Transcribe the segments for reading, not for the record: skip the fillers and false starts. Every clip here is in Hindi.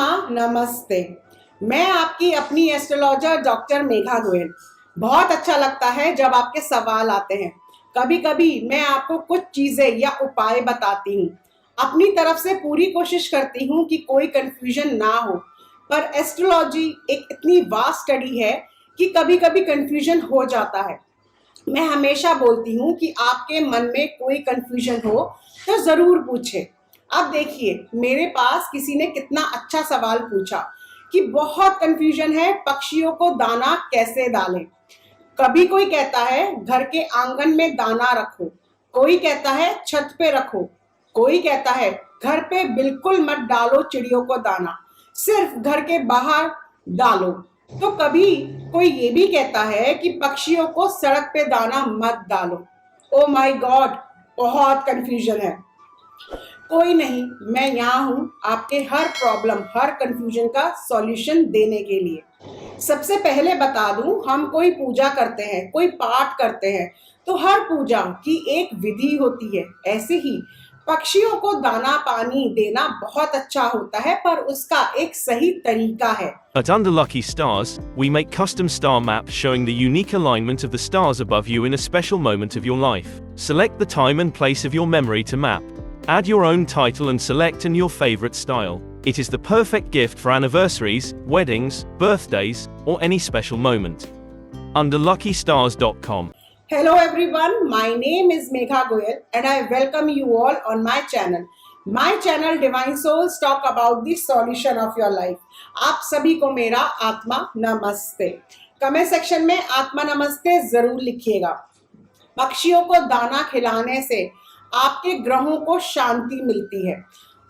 आत्मा नमस्ते। मैं आपकी अपनी एस्ट्रोलॉजर डॉक्टर मेघा गोयल। बहुत अच्छा लगता है जब आपके सवाल आते हैं। कभी कभी मैं आपको कुछ चीजें या उपाय बताती हूँ। अपनी तरफ से पूरी कोशिश करती हूँ कि कोई कंफ्यूजन ना हो, पर एस्ट्रोलॉजी एक इतनी वास्ट स्टडी है कि कभी कभी कंफ्यूजन हो जाता है। मैं हमेशा बोलती हूँ कि आपके मन में कोई कंफ्यूजन हो तो जरूर पूछे। अब देखिए, मेरे पास किसी ने कितना अच्छा सवाल पूछा कि बहुत कंफ्यूजन है, पक्षियों को दाना कैसे डालें। कभी कोई कहता है घर के आंगन में दाना रखो, कोई कहता है छत पे रखो, कोई कहता है घर पे बिल्कुल मत डालो चिड़ियों को दाना, सिर्फ घर के बाहर डालो। तो कभी कोई ये भी कहता है कि पक्षियों को सड़क पे दाना मत डालो। ओ माय गॉड, बहुत कंफ्यूजन है। कोई नहीं, मैं यहाँ हूँ आपके हर प्रॉब्लम, हर कंफ्यूजन का सॉल्यूशन देने के लिए। सबसे पहले बता दूं, हम कोई पूजा करते हैं, कोई पाठ करते हैं, तो हर पूजा की एक विधि होती है। ऐसे ही पक्षियों को दाना पानी देना बहुत अच्छा होता है, पर उसका एक सही तरीका है। At Under Lucky Stars, we make custom star maps showing the unique alignment of the stars above you in a special moment of your life. Select the time and place of your memory to map. Add your own title and select in your favorite style. It is the perfect gift for anniversaries, weddings, birthdays, or any special moment. UnderLuckyStars.com. Hello everyone, my name is Megha Goyal and I welcome you all on my channel. My channel Divine Souls talk about the solution of your life. आप सभी को मेरा आत्मा नमस्ते। कमेंट सेक्शन में आत्मा नमस्ते जरूर लिखिएगा। पक्षियों को दाना खिलाने से आपके ग्रहों को शांति मिलती है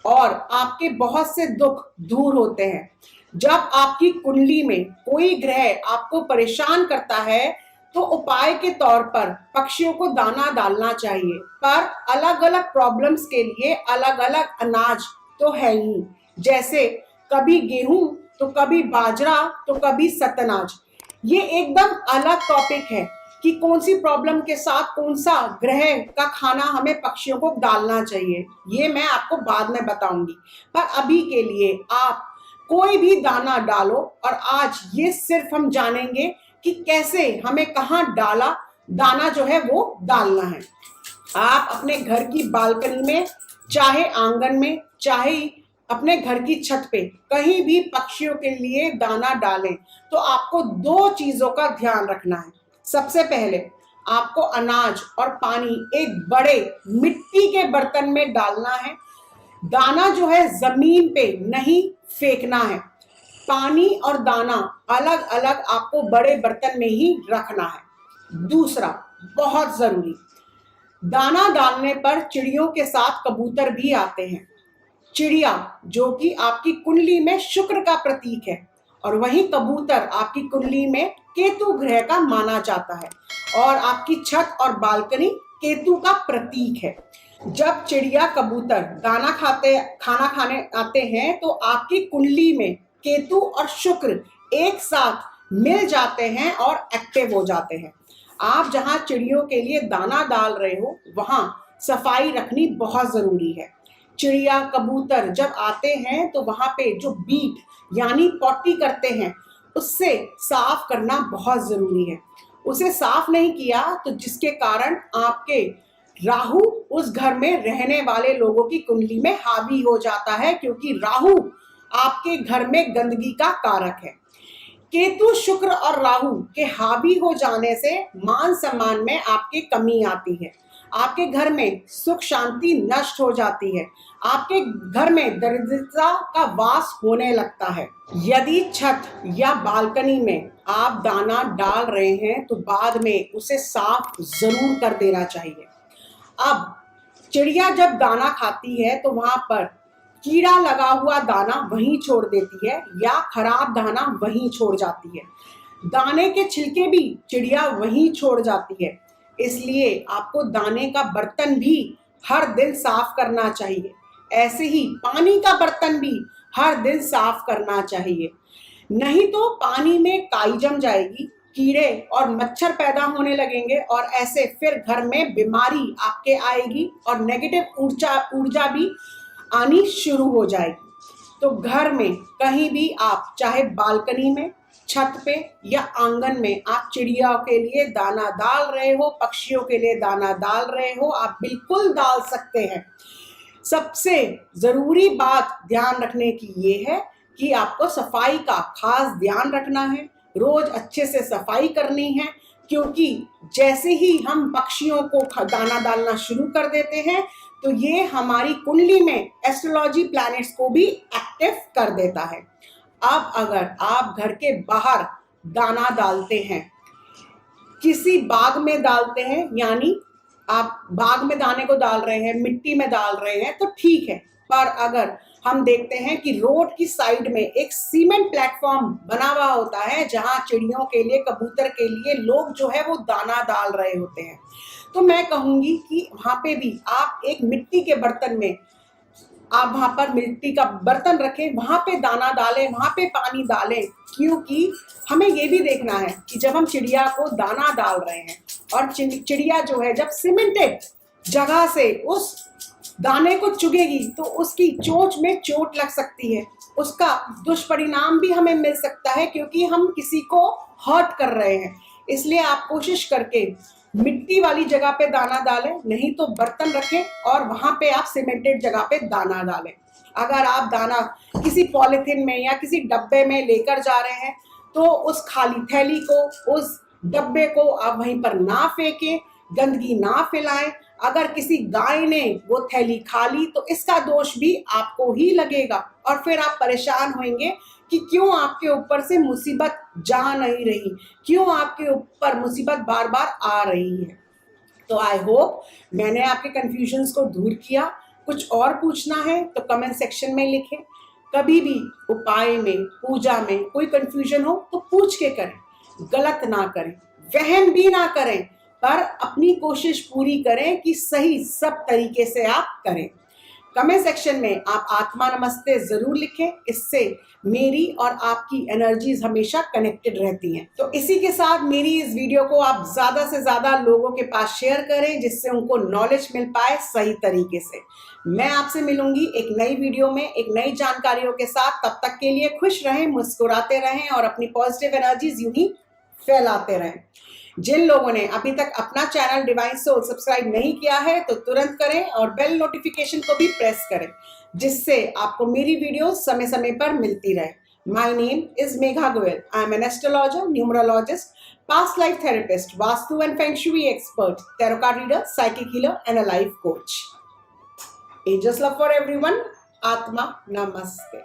और आपके बहुत से दुख दूर होते हैं। जब आपकी कुंडली में कोई ग्रह आपको परेशान करता है तो उपाय के तौर पर पक्षियों को दाना डालना चाहिए, पर अलग अलग प्रॉब्लम्स के लिए अलग अलग अनाज तो है ही। जैसे कभी गेहूं तो कभी बाजरा तो कभी सतनाज। ये एकदम अलग टॉपिक है कि कौन सी प्रॉब्लम के साथ कौन सा ग्रह का खाना हमें पक्षियों को डालना चाहिए, ये मैं आपको बाद में बताऊंगी। पर अभी के लिए आप कोई भी दाना डालो, और आज ये सिर्फ हम जानेंगे कि कैसे हमें कहाँ डाला दाना जो है वो डालना है। आप अपने घर की बालकनी में, चाहे आंगन में, चाहे अपने घर की छत पे, कहीं भी पक्षियों के लिए दाना डालें तो आपको दो चीजों का ध्यान रखना है। सबसे पहले आपको अनाज और पानी एक बड़े मिट्टी के बर्तन में डालना है। दाना जो है जमीन पे नहीं फेंकना है। पानी और दाना अलग अलग आपको बड़े बर्तन में ही रखना है। दूसरा, बहुत जरूरी, दाना डालने पर चिड़ियों के साथ कबूतर भी आते हैं। चिड़िया जो कि आपकी कुंडली में शुक्र का प्रतीक है, और वहीं कबूतर आपकी कुंडली में केतु ग्रह का माना जाता है, और आपकी छत और बालकनी केतु का प्रतीक है। जब चिड़िया कबूतर खाना खाने आते हैं तो आपकी कुंडली में केतु और शुक्र एक साथ मिल जाते हैं और एक्टिव हो जाते हैं। आप जहां चिड़ियों के लिए दाना डाल रहे हो वहां सफाई रखनी बहुत जरूरी है। चिड़िया कबूतर जब आते हैं तो वहां पे जो बीट यानी पॉटी करते हैं, उससे साफ करना बहुत जरूरी है। उसे साफ नहीं किया तो जिसके कारण आपके राहु उस घर में रहने वाले लोगों की कुंडली में हावी हो जाता है, क्योंकि राहु आपके घर में गंदगी का कारक है। केतु, शुक्र और राहु के हावी हो जाने से मान सम्मान में आपकी कमी आती है। आपके घर में सुख शांति नष्ट हो जाती है। आपके घर में दरिद्रता का वास होने लगता है। यदि छत या बालकनी में आप दाना डाल रहे हैं तो बाद में उसे साफ जरूर कर देना चाहिए। अब चिड़िया जब दाना खाती है तो वहां पर कीड़ा लगा हुआ दाना वहीं छोड़ देती है, या खराब दाना वहीं छोड़ जाती है। दाने के छिलके भी चिड़िया वहीं छोड़ जाती है। इसलिए आपको दाने का बर्तन भी हर दिन साफ करना चाहिए। ऐसे ही पानी का बर्तन भी हर दिन साफ करना चाहिए, नहीं तो पानी में काई जम जाएगी, कीड़े और मच्छर पैदा होने लगेंगे, और ऐसे फिर घर में बीमारी आपके आएगी और नेगेटिव ऊर्जा भी आनी शुरू हो जाएगी। तो घर में कहीं भी आप, चाहे बालकनी में, छत पे या आंगन में, आप चिड़िया के लिए दाना डाल रहे हो, पक्षियों के लिए दाना डाल रहे हो, आप बिल्कुल डाल सकते हैं। सबसे जरूरी बात ध्यान रखने की ये है कि आपको सफाई का खास ध्यान रखना है, रोज अच्छे से सफाई करनी है, क्योंकि जैसे ही हम पक्षियों को दाना डालना शुरू कर देते हैं तो ये हमारी कुंडली में एस्ट्रोलॉजी प्लैनेट्स को भी एक्टिव कर देता है। अब अगर आप घर के बाहर दाना डालते हैं, किसी बाग में डालते हैं, यानी आप बाग में दाने को डाल रहे हैं, मिट्टी में डाल रहे हैं, तो ठीक है। पर अगर हम देखते हैं कि रोड की साइड में एक सीमेंट प्लेटफॉर्म बना हुआ होता है जहां चिड़ियों के लिए, कबूतर के लिए लोग जो है वो दाना डाल रहे होते हैं, तो मैं कहूंगी कि वहां पे भी आप एक मिट्टी के बर्तन में, आप वहां पर मिट्टी का बर्तन रखें, वहां पे दाना डालें, वहां पे पानी डालें, क्योंकि हमें ये भी देखना है कि जब हम चिड़िया को दाना डाल रहे हैं और चिड़िया जो है जब सीमेंटेड जगह से उस दाने को चुगेगी तो उसकी चोंच में चोट लग सकती है, उसका दुष्परिणाम भी हमें मिल सकता है, क्योंकि हम किसी को हर्ट कर रहे हैं। इसलिए आप कोशिश करके मिट्टी वाली जगह पे दाना डालें, नहीं तो बर्तन रखें और वहां पे आप सीमेंटेड जगह पे दाना डालें। अगर आप दाना किसी पॉलिथीन में या किसी डब्बे में लेकर जा रहे हैं तो उस खाली थैली को, उस डब्बे को आप वहीं पर ना फेंकें, गंदगी ना फैलाएं। अगर किसी गाय ने वो थैली खा ली तो इसका दोष भी आपको ही लगेगा और फिर आप परेशान होंगे कि क्यों आपके ऊपर से मुसीबत जा नहीं रही, क्यों आपके ऊपर मुसीबत बार बार आ रही है। तो आई होप मैंने आपके कंफ्यूजन्स को दूर किया। कुछ और पूछना है तो कमेंट सेक्शन में लिखें। कभी भी उपाय में, पूजा में कोई कंफ्यूजन हो तो पूछ के करें, गलत ना करें, वहम भी ना करें, पर अपनी कोशिश पूरी करें कि सही सब तरीके से आप करें। कमेंट सेक्शन में आप आत्मा नमस्ते जरूर लिखें, इससे मेरी और आपकी एनर्जीज हमेशा कनेक्टेड रहती हैं। तो इसी के साथ मेरी इस वीडियो को आप ज्यादा से ज्यादा लोगों के पास शेयर करें, जिससे उनको नॉलेज मिल पाए सही तरीके से। मैं आपसे मिलूंगी एक नई वीडियो में एक नई जानकारियों के साथ। तब तक के लिए खुश रहें, मुस्कुराते रहें और अपनी पॉजिटिव एनर्जीज यूं ही फैलाते रहें। जिन लोगों ने अभी तक अपना चैनल डिवाइन सोल सब्सक्राइब नहीं किया है तो तुरंत करें और बेल नोटिफिकेशन को भी प्रेस करें, जिससे आपको मेरी वीडियो समय समय पर मिलती रहे। My name is Megha Goyal. I am an astrologer, numerologist, past life therapist, vastu and feng shui expert, tarot card reader, psychic healer and a life coach. Angels love for everyone. आत्मा नमस्ते।